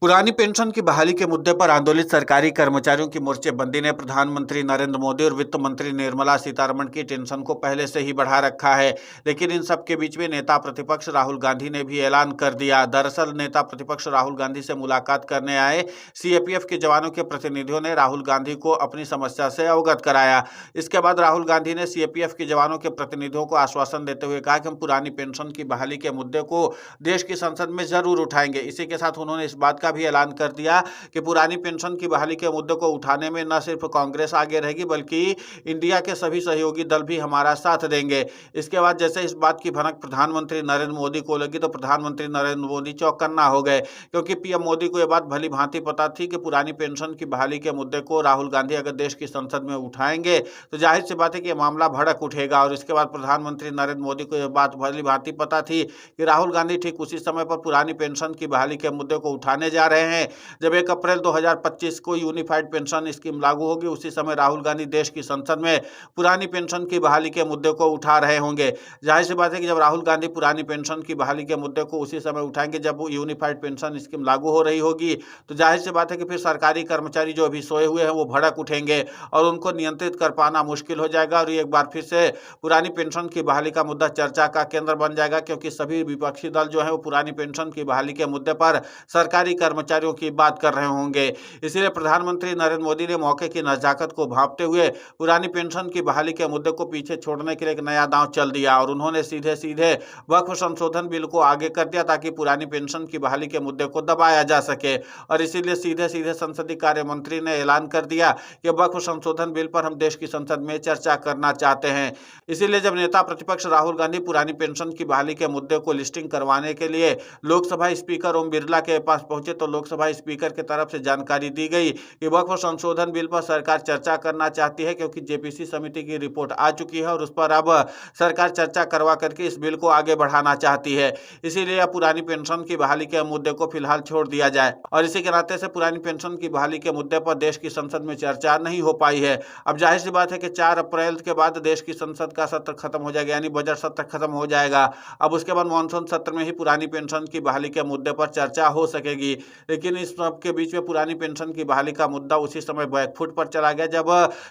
पुरानी पेंशन की बहाली के मुद्दे पर आंदोलित सरकारी कर्मचारियों की मोर्चेबंदी ने प्रधानमंत्री नरेंद्र मोदी और वित्त मंत्री निर्मला सीतारमण की टेंशन को पहले से ही बढ़ा रखा है। लेकिन इन सब के बीच में नेता प्रतिपक्ष राहुल गांधी ने भी ऐलान कर दिया। दरअसल नेता प्रतिपक्ष राहुल गांधी से मुलाकात करने आए सीएपीएफ के जवानों के प्रतिनिधियों ने राहुल गांधी को अपनी समस्या से अवगत कराया। इसके बाद राहुल गांधी ने सीएपीएफ के जवानों के प्रतिनिधियों को आश्वासन देते हुए कहा कि हम पुरानी पेंशन की बहाली के मुद्दे को देश की संसद में जरूर उठाएंगे। इसी के साथ उन्होंने इस बात का भी ऐलान कर दिया कि पुरानी पेंशन की बहाली के मुद्दे को उठाने में न सिर्फ कांग्रेस आगे रहेगी बल्कि इंडिया के सभी सहयोगी दल भी हमारा साथ देंगे। इसके बाद जैसे इस बात की भनक प्रधानमंत्री नरेंद्र मोदी को लगी तो प्रधानमंत्री नरेंद्र मोदी चौकन्ना हो गए, क्योंकि पीएम मोदी को यह बात भली भांति पता थी कि पुरानी पेंशन की बहाली के मुद्दे को राहुल गांधी अगर देश की संसद में उठाएंगे तो जाहिर सी बात है कि यह मामला भड़क उठेगा। और इसके बाद प्रधानमंत्री नरेंद्र मोदी को यह बात भली भांति पता थी कि राहुल गांधी ठीक उसी समय पर पुरानी पेंशन की बहाली के मुद्दे को उठाने जा रहे हैं जब 1 अप्रैल 2025 को यूनिफाइड पेंशन स्कीम लागू होगी। उसी समय राहुल गांधी देश की संसद में पुरानी पेंशन की बहाली के मुद्दे को उठा रहे होंगे। जाहिर सी बात है कि जब राहुल गांधी पुरानी पेंशन की बहाली के मुद्दे को उसी समय उठाएंगे जब यूनिफाइड पेंशन स्कीम लागू हो रही होगी, तो जाहिर सी बात है कि फिर सरकारी कर्मचारी जो अभी सोए हुए हैं वो भड़क उठेंगे और उनको नियंत्रित कर पाना मुश्किल हो जाएगा और एक बार फिर से पुरानी पेंशन की बहाली का मुद्दा चर्चा का केंद्र बन जाएगा, क्योंकि सभी विपक्षी दल जो है वो पुरानी पेंशन की बहाली के मुद्दे पर सरकारी कर्मचारियों की बात कर रहे होंगे। इसीलिए प्रधानमंत्री नरेंद्र मोदी ने मौके की नजाकत को भांपते हुए पुरानी पेंशन की बहाली के मुद्दे को पीछे छोड़ने के लिए एक नया दांव चल दिया और उन्होंने सीधे सीधे वक्फ संशोधन बिल को आगे कर दिया ताकि पुरानी पेंशन की बहाली के मुद्दे को दबाया जा सके। और इसीलिए सीधे सीधे संसदीय कार्य मंत्री ने ऐलान कर दिया कि वक्फ संशोधन बिल पर हम देश की संसद में चर्चा करना चाहते हैं। इसीलिए जब नेता प्रतिपक्ष राहुल गांधी पुरानी पेंशन की बहाली के मुद्दे को लिस्टिंग करवाने के लिए लोकसभा स्पीकर ओम बिरला के पास पहुंचे तो लोकसभा स्पीकर की तरफ से जानकारी दी गई कि वक्फ संशोधन बिल पर सरकार चर्चा करना चाहती है, क्योंकि जेपीसी समिति की रिपोर्ट आ चुकी है और उस पर अब सरकार चर्चा करवा करके इस बिल को आगे बढ़ाना चाहती है। इसीलिए अब पुरानी पेंशन की बहाली के मुद्दे को फिलहाल छोड़ दिया जाए और इसी के नाते से पुरानी पेंशन की बहाली के मुद्दे पर देश की संसद में चर्चा नहीं हो पाई है। अब जाहिर सी बात है कि 4 अप्रैल के बाद देश की संसद का सत्र खत्म हो जाएगा, यानी बजट सत्र खत्म हो जाएगा। अब उसके बाद मानसून सत्र में ही पुरानी पेंशन की बहाली के मुद्दे पर चर्चा हो सकेगी। लेकिन इस सब के बीच में पुरानी पेंशन की बहाली का मुद्दा उसी समय बैकफुट पर चला गया जब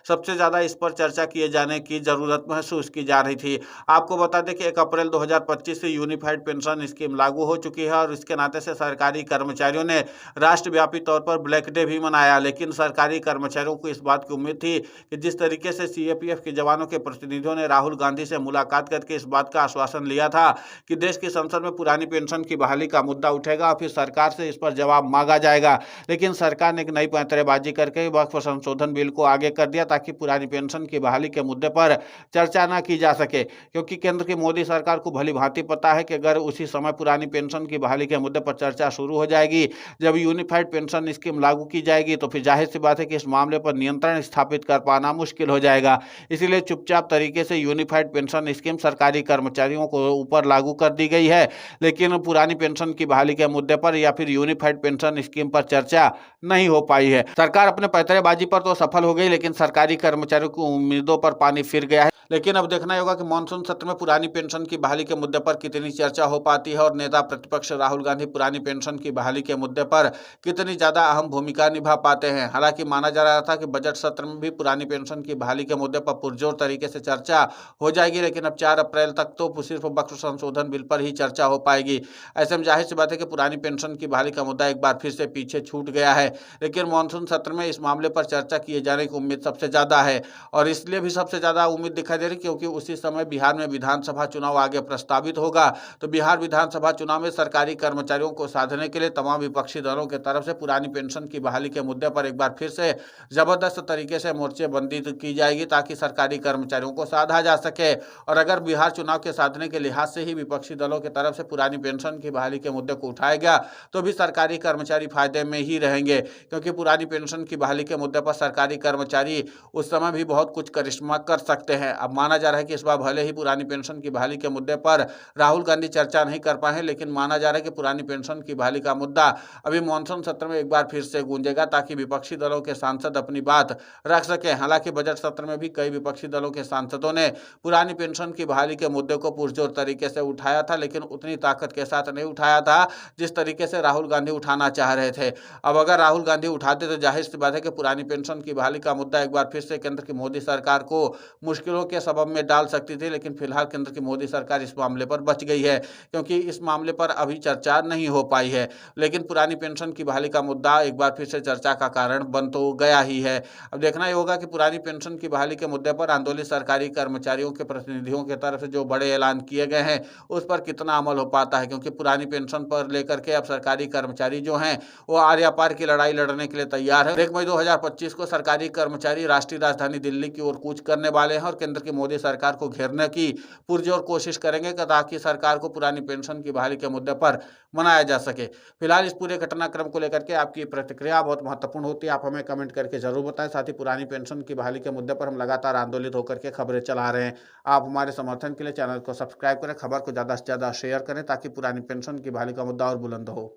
सबसे ज्यादा इस पर चर्चा किए जाने की जरूरत महसूस की जा रही थी। आपको बता दें कि 1 अप्रैल 2025 से यूनिफाइड पेंशन स्कीम लागू हो चुकी है और इसके नाते से सरकारी कर्मचारियों ने राष्ट्रव्यापी तौर पर ब्लैक डे भी मनाया। लेकिन सरकारी कर्मचारियों को इस बात की उम्मीद थी कि जिस तरीके से सीएपीएफ के जवानों के प्रतिनिधियों ने राहुल गांधी से मुलाकात करके इस बात का आश्वासन लिया था कि देश की संसद में पुरानी पेंशन की बहाली का मुद्दा उठेगा और फिर सरकार से इस पर जवाब मांगा जाएगा, लेकिन सरकार ने एक नई पैंतरेबाजी करके वक्फ संशोधन बिल को आगे कर दिया ताकि पुरानी पेंशन की बहाली के मुद्दे पर चर्चा न की जा सके। क्योंकि केंद्र की मोदी सरकार को भली भांति पता है कि अगर उसी समय पुरानी पेंशन की बहाली के मुद्दे पर चर्चा शुरू हो जाएगी, जब यूनिफाइड पेंशन स्कीम लागू की जाएगी, तो फिर जाहिर सी बात है कि इस मामले पर नियंत्रण स्थापित कर पाना मुश्किल हो जाएगा। इसीलिए चुपचाप तरीके से यूनिफाइड पेंशन स्कीम सरकारी कर्मचारियों को ऊपर लागू कर दी गई है, लेकिन पुरानी पेंशन की बहाली के मुद्दे पर या फिर यूनिफाइड पेंशन स्कीम पर चर्चा नहीं हो पाई है। सरकार अपने पैंतरेबाजी पर तो सफल हो गई, लेकिन सरकारी कर्मचारियों की उम्मीदों पर पानी फिर गया है। लेकिन अब देखना होगा कि मानसून सत्र में पुरानी पेंशन की बहाली के मुद्दे पर कितनी चर्चा हो पाती है और नेता प्रतिपक्ष राहुल गांधी पुरानी पेंशन की बहाली के मुद्दे पर कितनी ज्यादा अहम भूमिका निभा पाते हैं। हालांकि माना जा रहा था कि बजट सत्र में भी पुरानी पेंशन की बहाली के मुद्दे पर पुरजोर तरीके से चर्चा हो जाएगी, लेकिन अब 4 अप्रैल तक तो सिर्फ वक्फ संशोधन बिल पर ही चर्चा हो पाएगी। ऐसे में जाहिर सी बात है कि पुरानी पेंशन की बहाली का मुद्दा एक बार फिर से पीछे छूट गया है। लेकिन मानसून सत्र में इस मामले पर चर्चा किए जाने की उम्मीद सबसे ज्यादा है और इसलिए भी सबसे ज्यादा उम्मीद दिखाई दे रही क्योंकि उसी समय बिहार में विधानसभा चुनाव आगे प्रस्तावित होगा। तो बिहार विधानसभा चुनाव में सरकारी कर्मचारियों को साधने के लिए तमाम विपक्षी दलों की तरफ से पुरानी पेंशन की बहाली के मुद्दे पर एक बार फिर से जबरदस्त तरीके से मोर्चेबंदी की जाएगी ताकि सरकारी कर्मचारियों को साधा जा सके। और अगर बिहार चुनाव के साधने के लिहाज से ही विपक्षी दलों की तरफ से पुरानी पेंशन की बहाली के मुद्दे को उठाया गया तो भी सरकारी कर्मचारी फायदे में ही रहेंगे, क्योंकि पुरानी पेंशन की बहाली के मुद्दे पर सरकारी कर्मचारी उस समय भी बहुत कुछ करिश्मा कर सकते हैं। अब माना जा रहा है कि इस बार भले ही पुरानी पेंशन की बहाली के मुद्दे पर राहुल गांधी चर्चा नहीं कर पाए, लेकिन माना जा रहा है कि पुरानी पेंशन की बहाली का मुद्दा अभी मानसून सत्र में एक बार फिर से गूंजेगा ताकि विपक्षी दलों के सांसद अपनी बात रख सके। हालांकि बजट सत्र में भी कई विपक्षी दलों के सांसदों ने पुरानी पेंशन की बहाली के मुद्दे को पुरजोर तरीके से उठाया था, लेकिन उतनी ताकत के साथ नहीं उठाया था जिस तरीके से राहुल गांधी उठाना चाह रहे थे। अब अगर राहुल गांधी उठाते तो जाहिर सी बात है कि पुरानी पेंशन की बहाली का मुद्दा एक बार फिर से केंद्र की मोदी सरकार को मुश्किलों के सबब में डाल सकती थी, लेकिन फिलहाल केंद्र की मोदी सरकार इस मामले पर बच गई है, क्योंकि इस मामले पर अभी चर्चा नहीं हो पाई है। लेकिन पुरानी पेंशन की बहाली का मुद्दा एक बार फिर से चर्चा का कारण बन तो गया ही है। अब देखना ही होगा कि पुरानी पेंशन की बहाली के मुद्दे पर आंदोलित सरकारी कर्मचारियों के प्रतिनिधियों की तरफ से जो बड़े ऐलान किए गए हैं, उस पर कितना अमल हो पाता है, क्योंकि पुरानी पेंशन पर लेकर के अब सरकारी कर्मचारी जो हैं वो आर्या पार की लड़ाई लड़ने के लिए तैयार है। 1 मई 2025 को सरकारी कर्मचारी राष्ट्रीय राजधानी दिल्ली की ओर कूच करने वाले हैं और केंद्र की मोदी सरकार को घेरने की पुरजोर कोशिश करेंगे ताकि सरकार को पुरानी पेंशन की बहाली के मुद्दे पर मनाया जा सके। फिलहाल इस पूरे घटनाक्रम को लेकर के आपकी प्रतिक्रिया बहुत महत्वपूर्ण होती है, आप हमें कमेंट करके जरूर बताएं। साथ ही पुरानी पेंशन की बहाली के मुद्दे पर हम लगातार आंदोलित होकर के खबरें चला रहे हैं। आप हमारे समर्थन के लिए चैनल को सब्सक्राइब करें, खबर को ज़्यादा से ज़्यादा शेयर करें ताकि पुरानी पेंशन की बहाली का मुद्दा और बुलंद हो।